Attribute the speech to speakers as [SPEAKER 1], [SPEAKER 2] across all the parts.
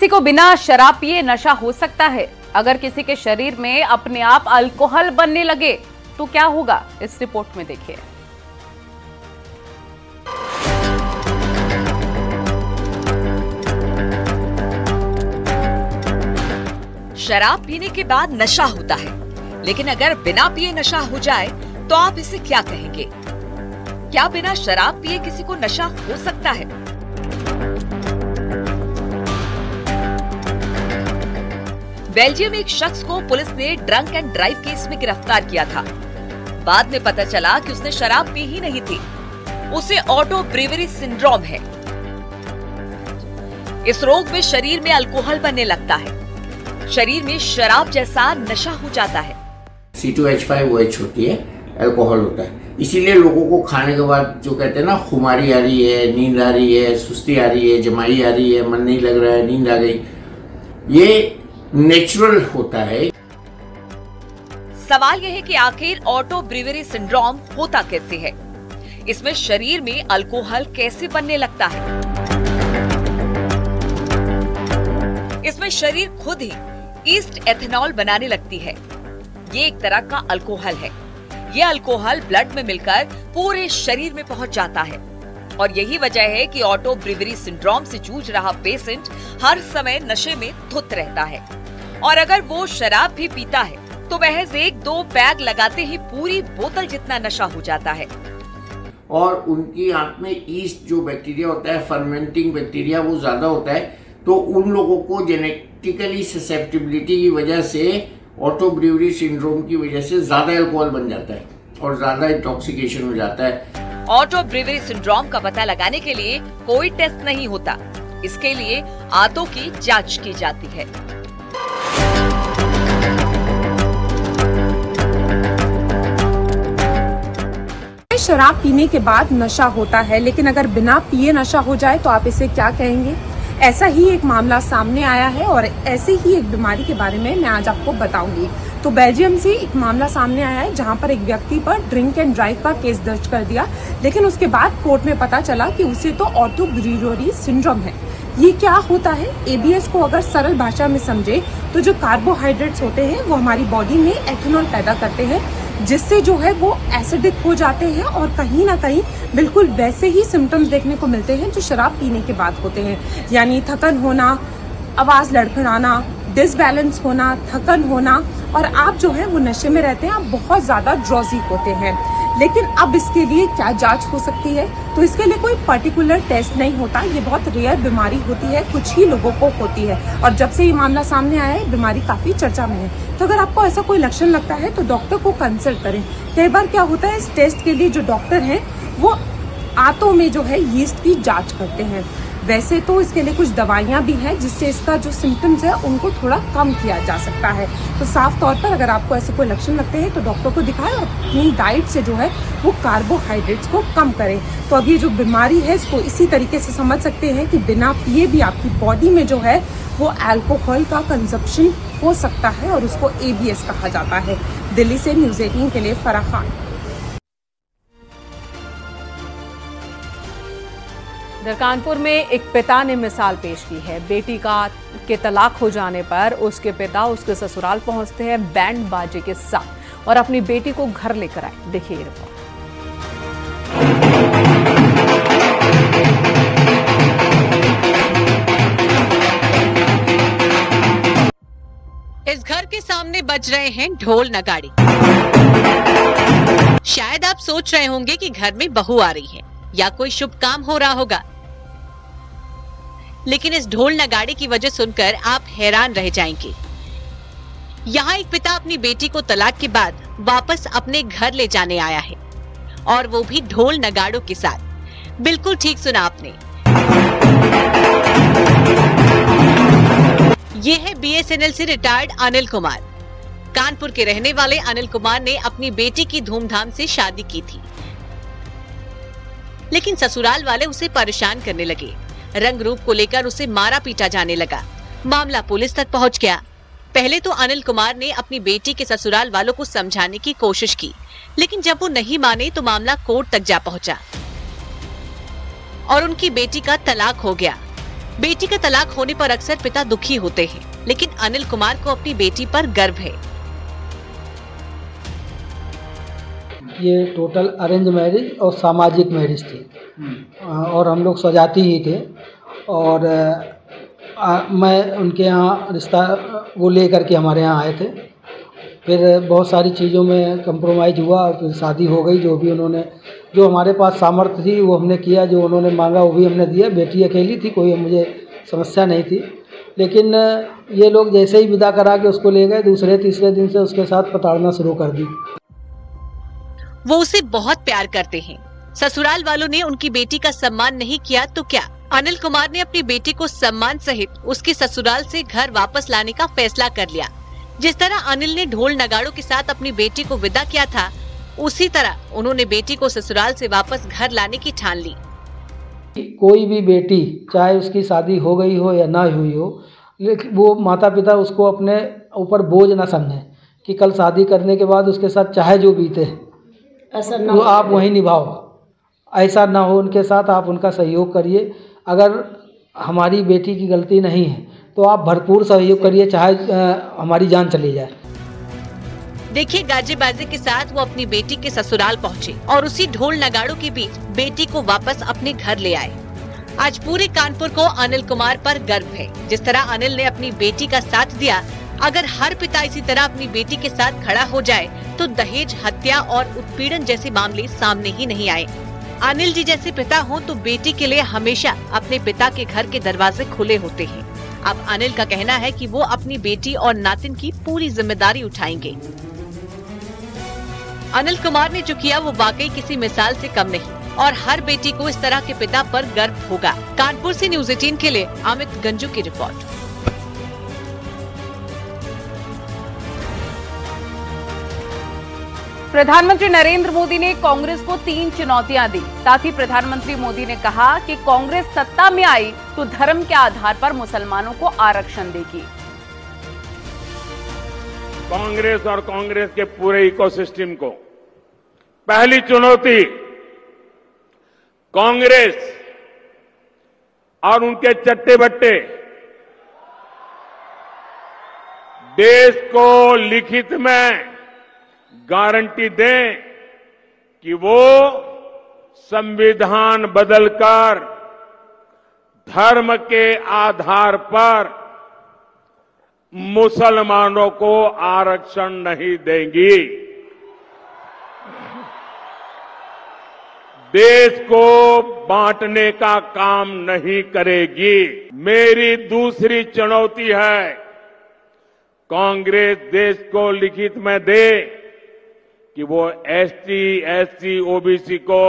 [SPEAKER 1] किसी को बिना शराब पिए नशा हो सकता है? अगर किसी के शरीर में अपने आप अल्कोहल बनने लगे तो क्या होगा, इस रिपोर्ट में देखिए।
[SPEAKER 2] शराब पीने के बाद नशा होता है, लेकिन अगर बिना पिए नशा हो जाए तो आप इसे क्या कहेंगे? क्या बिना शराब पिए किसी को नशा हो सकता है? बेल्जियम में एक शख्स को पुलिस ने ड्रंक एंड ड्राइव केस में गिरफ्तार किया था। बाद में पता चला कि उसने शराब पी ही नहीं थी, उसे ऑटो ब्रीवरी सिंड्रोम है। इस रोग में शरीर में अल्कोहल बनने लगता है, शरीर में शराब जैसा नशा हो जाता है।
[SPEAKER 3] C2H5OH होती है, अल्कोहल होता है। इसीलिए लोगों को खाने के बाद जो कहते हैं ना, खुमारी आ रही है, नींद आ रही है, सुस्ती आ रही है, जमाई आ रही है, मन नहीं लग रहा है, नींद आ गई, ये नेचुरल होता है।
[SPEAKER 2] सवाल यह है कि आखिर ऑटो ब्रीवरी सिंड्रोम होता कैसे है? इसमें शरीर में अल्कोहल कैसे बनने लगता है? इसमें शरीर खुद ही ईस्ट एथेनॉल बनाने लगती है। ये एक तरह का अल्कोहल है। ये अल्कोहल ब्लड में मिलकर पूरे शरीर में पहुंच जाता है और यही वजह है कि ऑटो ब्रीवरी सिंड्रोम से जूझ रहा पेशेंट हर समय नशे में धुत रहता है। और अगर वो शराब भी पीता है तो महज 1-2 पैग लगाते ही पूरी बोतल जितना नशा हो जाता है।
[SPEAKER 3] और उनकी आंत में ईस्ट जो बैक्टीरिया होता है, फर्मेंटिंग बैक्टीरिया, वो ज्यादा होता है। तो उन लोगों को जेनेटिकली ससेप्टिबिलिटी की वजह से, ऑटो ब्रीवरी सिंड्रोम की वजह से ज्यादा अल्कोहल बन जाता है और ज्यादा इंटॉक्सिकेशन हो जाता है।
[SPEAKER 2] ऑटो ब्रीवरी सिंड्रोम का पता लगाने के लिए कोई टेस्ट नहीं होता, इसके लिए आंतों की जांच की जाती है।
[SPEAKER 4] शराब पीने के बाद नशा होता है, लेकिन अगर बिना पिए नशा हो जाए तो आप इसे क्या कहेंगे? ऐसा ही एक मामला सामने आया है और ऐसे ही एक बीमारी के बारे में मैं आज आपको बताऊंगी। तो बेल्जियम से एक मामला सामने आया है जहां पर एक व्यक्ति पर ड्रिंक एंड ड्राइव का केस दर्ज कर दिया, लेकिन उसके बाद कोर्ट में पता चला कि उसे तो ऑटो ब्रीवरी सिंड्रोम है। ये क्या होता है? एबीएस को अगर सरल भाषा में समझे तो जो कार्बोहाइड्रेट्स होते हैं वो हमारी बॉडी में एथेनॉल पैदा करते हैं, जिससे जो है वो एसिडिक हो जाते हैं और कहीं ना कहीं बिल्कुल वैसे ही सिम्टम्स देखने को मिलते हैं जो शराब पीने के बाद होते हैं। यानी थकन होना, आवाज लड़खड़ाना, डिसबैलेंस होना, थकन होना, और आप जो है वो नशे में रहते हैं, आप बहुत ज्यादा ड्रॉजी होते हैं। लेकिन अब इसके लिए क्या जांच हो सकती है? तो इसके लिए कोई पर्टिकुलर टेस्ट नहीं होता, ये बहुत रेयर बीमारी होती है, कुछ ही लोगों को होती है और जब से ये मामला सामने आया है बीमारी काफी चर्चा में है। तो अगर आपको ऐसा कोई लक्षण लगता है तो डॉक्टर को कंसल्ट करें। कई बार क्या होता है, इस टेस्ट के लिए जो डॉक्टर हैं वो आंतों में जो है यीस्ट की जांच करते हैं। वैसे तो इसके लिए कुछ दवाइयां भी हैं जिससे इसका जो सिम्टम्स है उनको थोड़ा कम किया जा सकता है। तो साफ तौर पर अगर आपको ऐसे कोई लक्षण लगते हैं तो डॉक्टर को दिखाएं और अपनी डाइट से जो है वो कार्बोहाइड्रेट्स को कम करें। तो अब ये जो बीमारी है इसको इसी तरीके से समझ सकते हैं कि बिना पिए भी आपकी बॉडी में जो है वो अल्कोहल का कंजप्शन हो सकता है और उसको एबीएस कहा जाता है। दिल्ली से न्यूज़ 18 के लिए फराह खान।
[SPEAKER 1] कानपुर में एक पिता ने मिसाल पेश की है। बेटी के तलाक हो जाने पर उसके पिता उसके ससुराल पहुंचते हैं बैंड बाजे के साथ और अपनी बेटी को घर लेकर आए। देखिए ये रिपोर्ट।
[SPEAKER 5] इस घर के सामने बज रहे हैं ढोल नगाड़े। शायद आप सोच रहे होंगे कि घर में बहू आ रही है या कोई शुभ काम हो रहा होगा, लेकिन इस ढोल नगाड़े की वजह सुनकर आप हैरान रह जाएंगे। यहाँ एक पिता अपनी बेटी को तलाक के बाद वापस अपने घर ले जाने आया है और वो भी ढोल नगाड़ों के साथ। बिल्कुल ठीक सुना आपने, ये है बीएसएनएल से रिटायर्ड अनिल कुमार। कानपुर के रहने वाले अनिल कुमार ने अपनी बेटी की धूमधाम से शादी की थी, लेकिन ससुराल वाले उसे परेशान करने लगे। रंग रूप को लेकर उसे मारा पीटा जाने लगा। मामला पुलिस तक पहुंच गया। पहले तो अनिल कुमार ने अपनी बेटी के ससुराल वालों को समझाने की कोशिश की, लेकिन जब वो नहीं माने तो मामला कोर्ट तक जा पहुंचा और उनकी बेटी का तलाक हो गया। बेटी का तलाक होने पर अक्सर पिता दुखी होते हैं, लेकिन अनिल कुमार को अपनी बेटी पर गर्व है।
[SPEAKER 6] ये टोटल अरेंज मैरिज और सामाजिक मैरिज थी और हम लोग सजाती ही थे और मैं उनके यहाँ रिश्ता वो लेकर के हमारे यहाँ आए थे। फिर बहुत सारी चीज़ों में कंप्रोमाइज़ हुआ, फिर शादी हो गई। जो भी उन्होंने, जो हमारे पास सामर्थ्य थी वो हमने किया, जो उन्होंने मांगा वो भी हमने दिया। बेटी अकेली थी, कोई मुझे समस्या नहीं थी, लेकिन ये लोग जैसे ही विदा करा के उसको ले गए, दूसरे तीसरे दिन से उसके साथ पताड़ना शुरू कर दी।
[SPEAKER 5] वो उसे बहुत प्यार करते हैं। ससुराल वालों ने उनकी बेटी का सम्मान नहीं किया तो क्या? अनिल कुमार ने अपनी बेटी को सम्मान सहित उसके ससुराल से घर वापस लाने का फैसला कर लिया। जिस तरह अनिल ने ढोल नगाड़ों के साथ अपनी बेटी को विदा किया था, उसी तरह उन्होंने बेटी को ससुराल से वापस घर लाने की ठान ली।
[SPEAKER 6] कोई भी बेटी, चाहे उसकी शादी हो गई हो या ना हुई हो, लेकिन वो माता पिता उसको अपने ऊपर बोझ ना समझें कि कल शादी करने के बाद उसके साथ चाहे जो बीते वो आप वहीं निभाओ। ऐसा ना हो उनके साथ, आप उनका सहयोग करिए। अगर हमारी बेटी की गलती नहीं है तो आप भरपूर सहयोग करिए, चाहे हमारी जान चली जाए।
[SPEAKER 5] देखिए, गाजे बाजे के साथ वो अपनी बेटी के ससुराल पहुंचे और उसी ढोल नगाड़ों के बीच बेटी को वापस अपने घर ले आए। आज पूरे कानपुर को अनिल कुमार पर गर्व है। जिस तरह अनिल ने अपनी बेटी का साथ दिया, अगर हर पिता इसी तरह अपनी बेटी के साथ खड़ा हो जाए तो दहेज, हत्या और उत्पीड़न जैसे मामले सामने ही नहीं आए। अनिल जी जैसे पिता हों तो बेटी के लिए हमेशा अपने पिता के घर के दरवाजे खुले होते हैं। अब अनिल का कहना है कि वो अपनी बेटी और नातिन की पूरी जिम्मेदारी उठाएंगे। अनिल कुमार ने जो किया वो वाकई किसी मिसाल से कम नहीं और हर बेटी को इस तरह के पिता पर गर्व होगा। कानपुर से न्यूज़ 18 के लिए अमित गंजू की रिपोर्ट।
[SPEAKER 1] प्रधानमंत्री नरेंद्र मोदी ने कांग्रेस को 3 चुनौतियां दी। साथ ही प्रधानमंत्री मोदी ने कहा कि कांग्रेस सत्ता में आई तो धर्म के आधार पर मुसलमानों को आरक्षण देगी।
[SPEAKER 7] कांग्रेस और कांग्रेस के पूरे इकोसिस्टम को पहली चुनौती कांग्रेस और उनके चट्टे बट्टे देश को लिखित में गारंटी दें कि वो संविधान बदलकर धर्म के आधार पर मुसलमानों को आरक्षण नहीं देंगी। देश को बांटने का काम नहीं करेगी। मेरी दूसरी चुनौती है कांग्रेस देश को लिखित में दे कि वो एसटी, एससी, ओबीसी को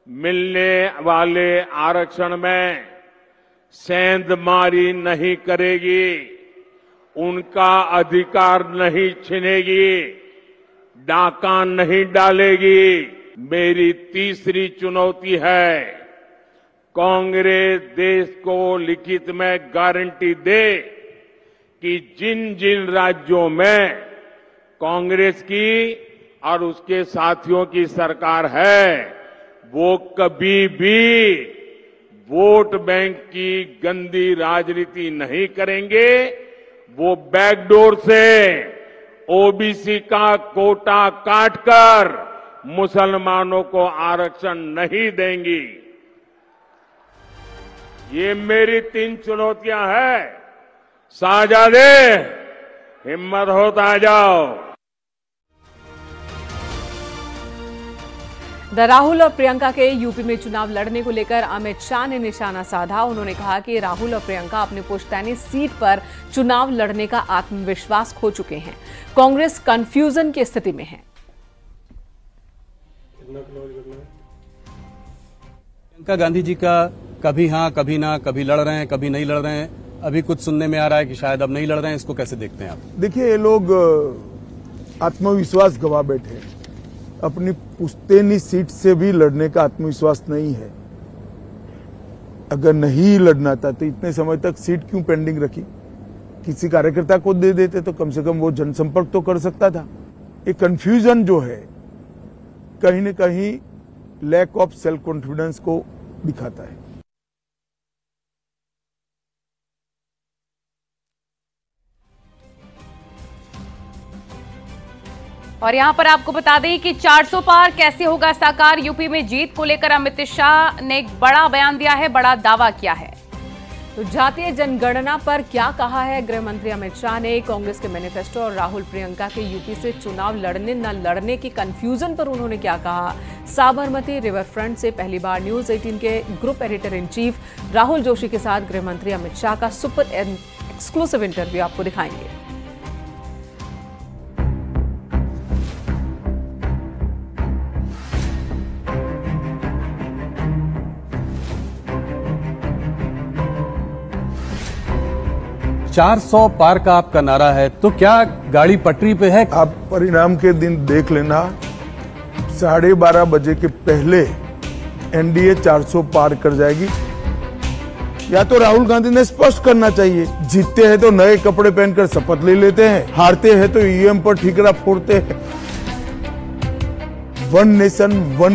[SPEAKER 7] मिलने वाले आरक्षण में सेंधमारी नहीं करेगी, उनका अधिकार नहीं छीनेगी, डाका नहीं डालेगी। मेरी तीसरी चुनौती है कांग्रेस देश को लिखित में गारंटी दे कि जिन जिन राज्यों में कांग्रेस की और उसके साथियों की सरकार है वो कभी भी वोट बैंक की गंदी राजनीति नहीं करेंगे। वो बैकडोर से ओबीसी का कोटा काटकर मुसलमानों को आरक्षण नहीं देंगी। ये मेरी 3 चुनौतियां हैं। शाहजादे, हिम्मत हो तो आ जाओ।
[SPEAKER 1] राहुल और प्रियंका के यूपी में चुनाव लड़ने को लेकर अमित शाह ने निशाना साधा। उन्होंने कहा कि राहुल और प्रियंका अपने पुश्तैनी सीट पर चुनाव लड़ने का आत्मविश्वास खो चुके हैं। कांग्रेस कंफ्यूजन की स्थिति में है।
[SPEAKER 8] प्रियंका गांधी जी का कभी हाँ कभी ना, कभी लड़ रहे हैं कभी नहीं लड़ रहे हैं। अभी कुछ सुनने में आ रहा है कि शायद अब नहीं लड़ रहे हैं। इसको कैसे देखते हैं आप?
[SPEAKER 9] देखिए, ये लोग आत्मविश्वास गवा बैठे हैं। अपनी पुश्तैनी सीट से भी लड़ने का आत्मविश्वास नहीं है। अगर नहीं लड़ना था तो इतने समय तक सीट क्यों पेंडिंग रखी? किसी कार्यकर्ता को दे देते तो कम से कम वो जनसंपर्क तो कर सकता था। ये कंफ्यूजन जो है कहीं न कहीं लैक ऑफ सेल्फ कॉन्फिडेंस को दिखाता है।
[SPEAKER 10] और यहाँ पर आपको बता दें कि 400 पार कैसे होगा साकार। यूपी में जीत को लेकर अमित शाह ने एक बड़ा बयान दिया है, बड़ा दावा किया है।
[SPEAKER 1] तो जातीय जनगणना पर क्या कहा है गृह मंत्री अमित शाह ने? कांग्रेस के मैनिफेस्टो और राहुल प्रियंका के यूपी से चुनाव लड़ने न लड़ने की कंफ्यूजन पर उन्होंने क्या कहा? साबरमती रिवर फ्रंट से पहली बार न्यूज 18 के group editor in chief Rahul Joshi के साथ गृह मंत्री अमित शाह का सुपर एक्सक्लूसिव इंटरव्यू आपको दिखाएंगे।
[SPEAKER 8] चार 400 पार का आपका नारा है, तो क्या गाड़ी पटरी पे है?
[SPEAKER 9] आप परिणाम के दिन देख लेना, 12:30 बजे के पहले एनडीए 400 पार कर जाएगी। या तो राहुल गांधी ने स्पष्ट करना चाहिए, जीतते हैं तो नए कपड़े पहनकर शपथ ले लेते हैं, हारते हैं तो ईवीएम पर ठीकरा फोड़ते हैं। One nation one